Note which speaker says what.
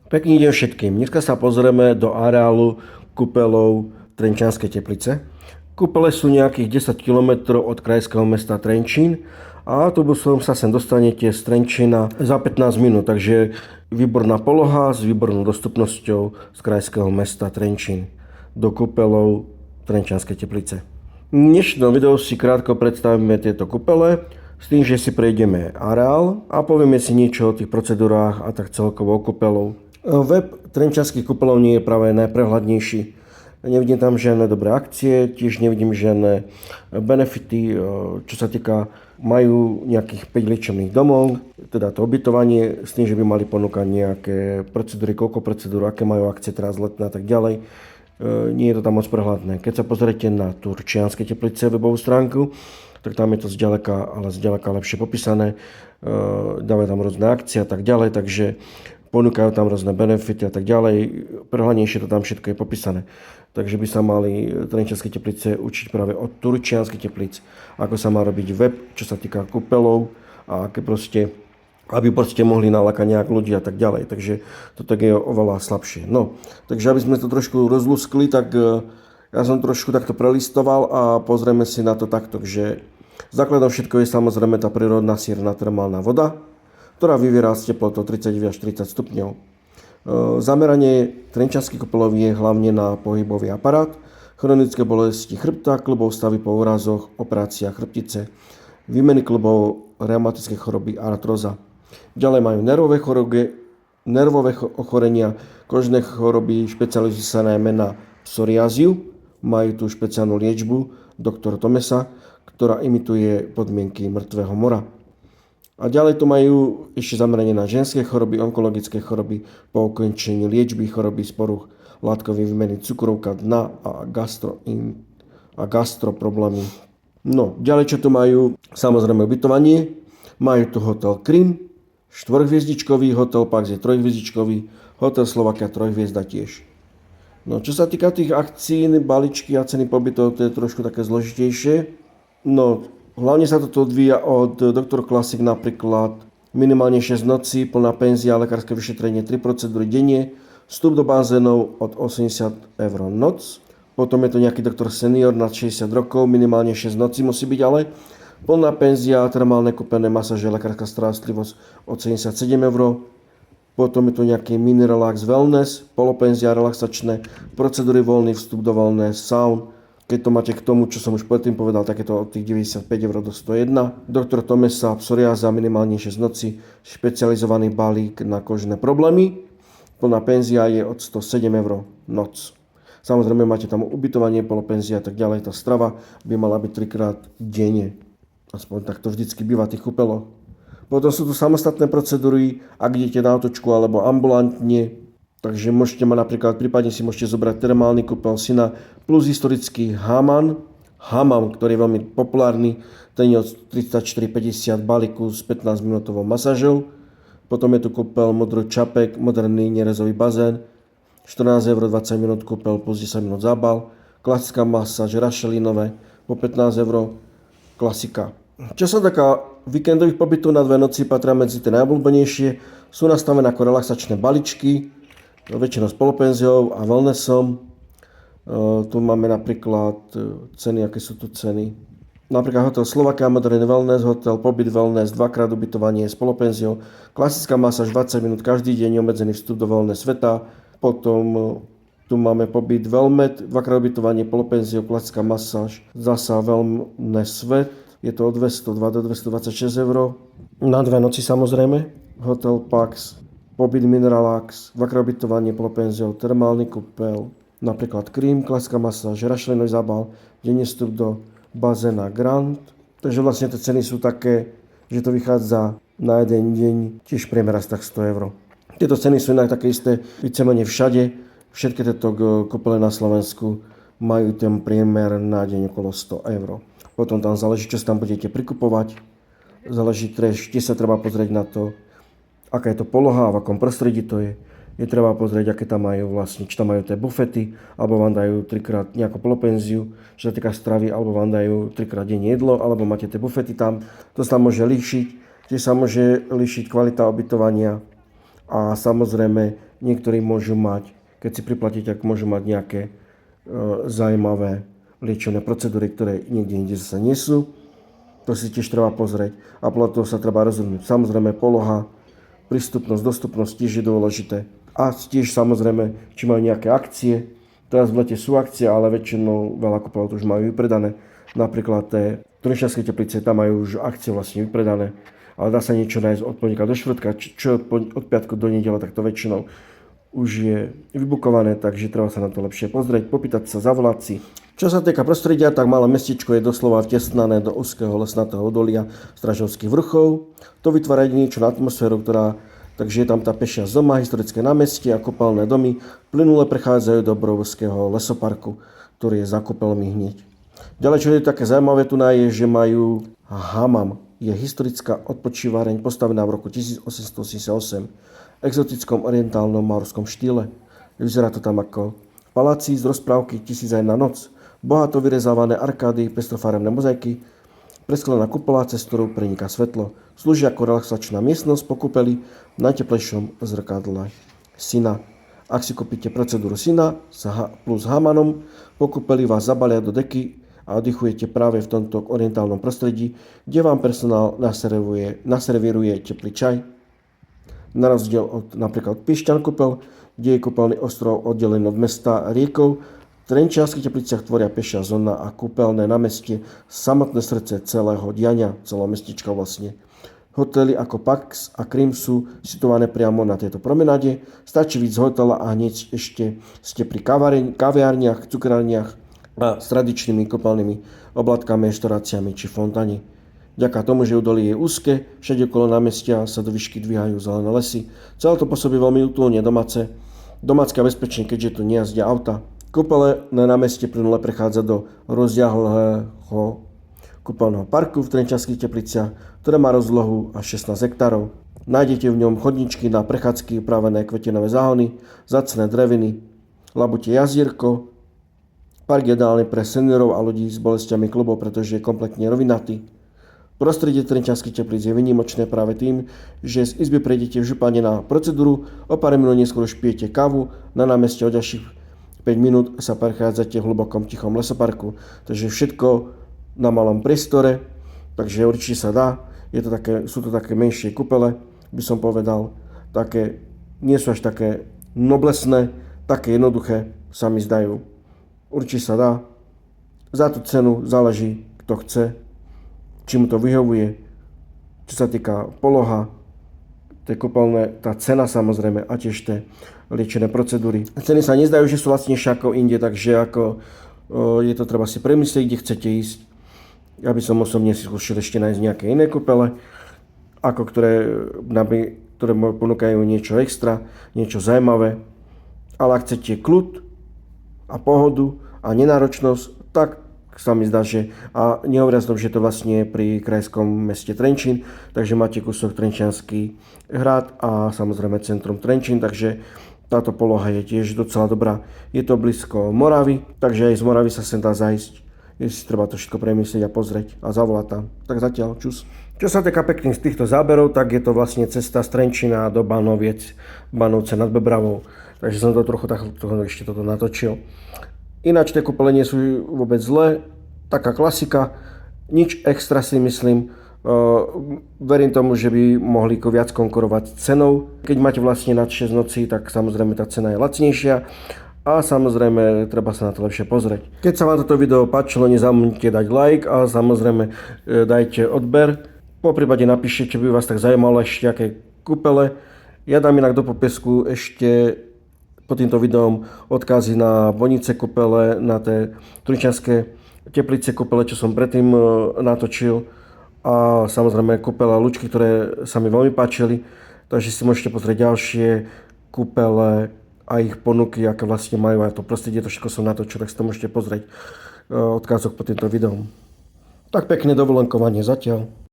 Speaker 1: Pekný deň všetkým. Dneska sa pozrieme do areálu kúpeľov Trenčianskej Teplice. Kúpele sú nejakých 10 km od krajského mesta Trenčín a autobusom sa sem dostanete z Trenčína za 15 minút, takže výborná poloha s výbornou dostupnosťou z krajského mesta Trenčín do kúpeľov Trenčianskej Teplice. V dnešnom videu si krátko predstavíme tieto kúpele, s tým, že si prejdeme areál a povieme si niečo o tých procedúrách a tak celkovo o kúpeľov. Web Trenčianskych kúpeľov nie je práve najprehľadnejší. Nevidím tam žiadne dobré akcie, tiež nevidím žiadne benefity, čo sa týka, majú nejakých 5 liečebných domov, teda to ubytovanie, s tým, že by mali ponúkať nejaké procedúry, koľko procedúr, aké majú akcie teraz letné a tak ďalej. Nie je to tam moc prehľadné. Keď sa pozriete na Turčianske Teplice webovú stránku, tak tam je to zďaleka lepšie popísané. Dávajú tam rôzne akcie a tak ďalej, takže ponúkajú tam rôzne benefity a tak ďalej. Prehľadnejšie to tam všetko je popísané. Takže by sa mali Trenčianske Teplice učiť práve od Turčianskych Teplíc, ako sa má robiť web, čo sa týka kúpeľov a aby mohli nalákať nejak ľudí a tak ďalej. Takže toto je oveľa slabšie. No, takže aby sme to trošku rozluskli, tak ja som trošku takto prelistoval a pozrieme si na to takto, že základom všetko je samozrejme tá prírodná sírna termálna voda, ktorá vyviera z teplotou 39 až 40 stupňov. Zameranie Trenčianskych kúpeľov je hlavne na pohybový aparát, chronické bolesti chrbta, kĺbov, stavy po úrazoch, operácia chrbtice, výmeny kĺbov, reumatické choroby, artróza. Ďalej majú nervové ochorenia, kožné choroby, špecializujú sa najmä na psoriáziu, majú tu špeciálnu liečbu doktora Tomesa, ktorá imituje podmienky mŕtvého mora. A ďalej tu majú ešte zameranie na ženské choroby, onkologické choroby, po ukončení liečby choroby z poruch látkovej výmeny, cukrovka dna a gastroproblémy. No, ďalej čo tu majú? Samozrejme ubytovanie. Majú tu hotel Krim, 4-hviezdičkový, hotel Pax je 3-hviezdičkový, hotel Slovakia 3-hviezda tiež. No, čo sa týka tých akcií, balíčky a ceny pobytov, to je trošku také zložitejšie. No, hlavne sa toto odvíja od Dr. Classic, napríklad minimálne 6 nocí, plná penzia, lekárske vyšetrenie, 3 procedúry denne, vstup do bazénov od 80 eur noc. Potom je to nejaký doktor senior nad 60 rokov, minimálne 6 nocí musí byť, ale plná penzia, termálne kúpené masáže, lekárska starostlivosť od 77 eur. Potom je to nejaký mini relax wellness, polopenzia, relaxačné, procedúry voľný vstup do wellness, saun. Keď to máte k tomu, čo som už predtým povedal, tak je to od tých 95 eur do 101. Doktor Tomesa, psoriáza, minimálne 6 noci, špecializovaný balík na kožné problémy. Plná penzia je od 107 eur noc. Samozrejme máte tam ubytovanie, polopenzia a tak ďalej. Tá strava by mala byť 3-krát denne. Aspoň tak to vždycky býva v tých kúpeľoch. Potom sú tu samostatné procedúry, ak idete na autočku alebo ambulantne. Takže môžete mať napríklad, prípadne si môžete zobrať termálny kúpeľ syna plus historický hammam, ktorý je veľmi populárny. Ten je od 34,50 balíku s 15 minútovou masážou. Potom je tu kúpeľ Modrý Čapek, moderný nerezový bazén. 14 eur 20 minút kúpeľ plus 10 minút zábal. Klasická masáž rašelinové po 15 eur. Klasika. Čo sa taká víkendových pobytov na 2 noci patria medzi tie najobľúbenejšie. Sú nastavené ako relaxačné balíčky, väčšinou s polopenziou a wellnessom. Tu máme napríklad ceny, aké sú tu ceny. Napríklad hotel Slovakia, moderný wellness, hotel pobyt wellness, 2-krát ubytovanie s polopenziou, klasická masáž 20 minút každý deň, obmedzený vstup do wellness sveta. Potom tu máme pobyt Wellmed, 2-krát ubytovanie, polopenziou, klasická masáž, zasa wellness svet. Je to od 202 do 226 eur. Na 2 noci samozrejme. Hotel Pax, pobyt Mineralax, 2-krát ubytovanie, polopenziou, termálny kúpeľ, napríklad Krim, klasická masáž, rašelinový zábal, denný vstup do bazéna Grand. Takže vlastne tie ceny sú také, že to vychádza na jeden deň tiež priemer asi tak 100 eur. Tieto ceny sú inak také isté vícemenej všade. Všetky tieto kúpele na Slovensku majú ten priemer na deň okolo 100 eur. Potom tam záleží, čo si tam budete prikupovať. Záleží, tiež sa treba pozrieť na to, aká je to poloha, v akom prostredí to je. Je treba pozrieť, aké tam majú vlastne, či tam majú tie bufety, alebo vám dajú 3-krát nejakú polopenziu, čo sa týka stravy, alebo vám dajú 3-krát deň jedlo, alebo máte tie bufety tam. To sa môže líšiť. Tiež sa môže líšiť kvalita ubytovania a samozrejme niektorí môžu mať, keď si priplatíte, tak môžu mať nejaké zaujímavé liečebné procedúry, ktoré niekde inde zase nie sú. To si tiež treba pozrieť a podľa toho sa treba rozhodnúť. Samozrejme poloha, prístupnosť, dostupnosť tiež je dôležité. A tiež samozrejme, či majú nejaké akcie. Teraz v lete sú akcie, ale väčšinou veľa kúpeľov to už majú vypredané. Napríklad tie Trenčianske Teplice, tam majú už akcie vlastne vypredané. Ale dá sa niečo nájsť od pondelka do štvrtka, čo od piatku do nedele, tak to väčšinou už je vybukované, takže treba sa na to lepšie pozrieť, popýtať sa, zavolať si. Čo sa týka prostredia, tak malé mestečko je doslova vtesnané do úzkeho lesnatého odolia Stražovských vrchov. To vytvára jedinečnú atmosféru, takže je tam tá pešia zoma, historické námestie a kúpeľné domy plynule prechádzajú do obrovského lesoparku, ktorý je za kúpeľmi hneď. Ďalej, čo je také zaujímavé tu je, že majú hamam. Je historická odpočívareň postavená v roku 1888 v exotickom orientálnom maorskom štýle. Vyzerá to tam ako paláci z rozprávky 1001 noc, bohato vyrezávané arkády, pestrofarebné mozaiky, presklená kupola, cez ktorú preniká svetlo. Slúži ako relaxačná miestnosť po kúpeli v najteplejšom zrkadle Sina. Ak si kúpite procedúru Sina plus hamanom, po kúpeli vás zabalia do deky a oddychujete práve v tomto orientálnom prostredí, kde vám personál naservíruje teplý čaj. Na rozdiel napríklad od Piešťan kúpeľ, kde je kúpeľný ostrov oddelený od mesta riekou, v Trenčianskych Tepliciach tvoria pešia zóna a kúpeľné námestie samotné srdce celého diania, celého mestička vlastne. Hotely ako Pax a Krim sú situované priamo na tejto promenáde. Stačí víc z hotela a hneď ešte ste pri kaviárniach, cukrárniach a s tradičnými kúpeľnými oblátkami, reštauráciami či fontáni. Vďaka tomu, že údolie je úzke, všade okolo námestia sa do výšky dvíhajú zelené lesy. Celé to pôsobí veľmi útulne domácké a bezpečne, keďže tu nejazdia auta. Kúpele na námestie plynule prechádza do rozsiahleho kúpeľného parku v Trenčianskych Tepliciach, ktoré má rozlohu až 16 hektárov. Nájdete v ňom chodničky na prechádzky, upravené kvetinové záhony, vzácne dreviny, labute jazierko. Park je ideálny pre seniorov a ľudí s bolestiami klubov, pretože je kompletne rovinatý. Prostredie Trenčianskych Teplíc je výnimočné práve tým, že z izby prejdete v župane na procedúru, o pár minút neskôr už pijete kávu, na námestie o ďalších 5 minút sa prechádzate v hlbokom tichom lesoparku. Takže všetko na malom priestore, takže určite sa dá. Sú to také menšie kúpele, by som povedal. Nie sú až také noblesné, také jednoduché sa mi zdajú. Určite sa dá. Za tú cenu záleží, kto chce, či mu to vyhovuje. Čo sa týka poloha, tie kúpeľné, tá cena samozrejme a tiež tie liečené procedúry. Ceny sa nezdajú, že sú lacnejšie ako inde, takže je to treba si premyslieť, kde chcete ísť. Ja by som osobne si skúšal ešte nájsť nejaké iné kúpele, ktoré ponúkajú niečo extra, niečo zaujímavé. Ale ak chcete kľud a pohodu a nenáročnosť, tak sa mi zdá, že a nehovoria som, že to vlastne je pri krajskom meste Trenčín, takže máte kúsok Trenčiansky hrad a samozrejme centrum Trenčín, takže táto poloha je tiež docela dobrá. Je to blízko Moravy, takže aj z Moravy sa sem dá zajsť. Je si treba to všetko premyslieť a pozrieť a zavolať tam. Tak zatiaľ, čus. Čo sa týka pekných z týchto záberov, tak je to vlastne cesta z Trenčína do Banovce nad Bebravou. Takže som to trochu ešte toto natočil. Ináč tie kúpele nie sú vôbec zlé, taká klasika, nič extra si myslím. Verím tomu, že by mohli viac konkurovať cenou. Keď máte vlastne nad 6 nocí, tak samozrejme tá cena je lacnejšia a samozrejme treba sa na to lepšie pozrieť. Keď sa vám toto video páčilo, nezabudnite dať like a samozrejme dajte odber. Poprípade napíšte, či by vás tak zaujímalo ešte aké kúpele. Ja dám inak do popisku ešte pod týmto videom odkazy na Vonice kúpele, na tie Trenčianske Teplice kúpele, čo som predtým natočil a samozrejme kúpele a Lučky, ktoré sa mi veľmi páčili, takže si môžete pozrieť ďalšie kúpele a ich ponuky, aké vlastne majú aj to prostredie, to všetko som natočil, tak si to môžete pozrieť odkazok pod týmto videom. Tak pekné dovolenkovanie zatiaľ.